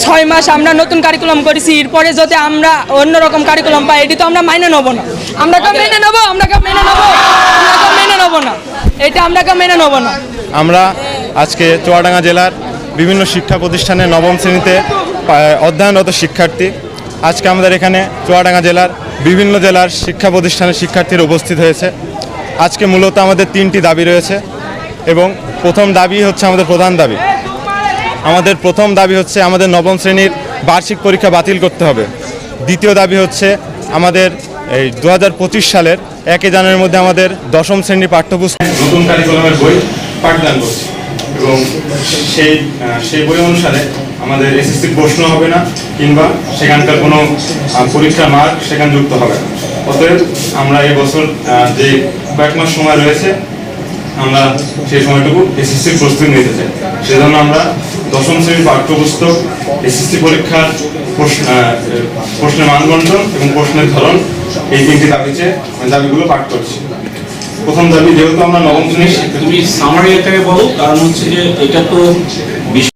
6 মাস আমরা নতুন কারিকুলাম করেছি, এরপরে যদি আমরা অন্যরকম কারিকুলাম পাই এটি তো আমরা মাইনে নেবো না। আমরা কেউ মেনে নেবো না, এটা আমরা কেউ মেনে নেবো না। আমরা আজকে চুয়াডাঙ্গা জেলার বিভিন্ন শিক্ষা প্রতিষ্ঠানে নবম শ্রেণীতে অধ্যয়নরত শিক্ষার্থী। আজকে আমাদের এখানে চুয়াডাঙ্গা জেলার বিভিন্ন জেলার শিক্ষা প্রতিষ্ঠানের শিক্ষার্থীরা উপস্থিত হয়েছে। আজকে মূলত আমাদের 3টি দাবি রয়েছে এবং প্রথম দাবি হচ্ছে আমাদের প্রধান দাবি। আমাদের প্রথম দাবি হচ্ছে আমাদের নবম শ্রেণীর বার্ষিক পরীক্ষা বাতিল করতে হবে। দ্বিতীয় দাবি হচ্ছে আমাদের এই 2025 সালের 1 জানুয়ারির মধ্যে আমাদের দশম শ্রেণীর পাঠ্যপুস্তক নতুন কারিকুলামের বই পাঠদান করছি এবং সেই বই অনুসারে আমাদের এসএসসি প্রশ্ন হবে না কিংবা সেখানকার কোনো পরীক্ষার মার্ক সেখানে যুক্ত হবে না। অতএব আমরা এই বছর যে কয়েক মাস সময় রয়েছে আমরা সেই সময়টুকু এসএসসির প্রস্তুতি নিতে চাই। সেজন্য আমরা দশম শ্রেণীর পাঠ্যপুস্তক, এসএসসি পরীক্ষার প্রশ্নের মানবন্টন এবং প্রশ্নের ধরন, এই 3টি দাবিগুলো পাঠ করছি। প্রথম দাবি, যেহেতু আমরা নবম শ্রেণীর তুমি সামারি আকারে বলো, কারণ হচ্ছে যে এটা তো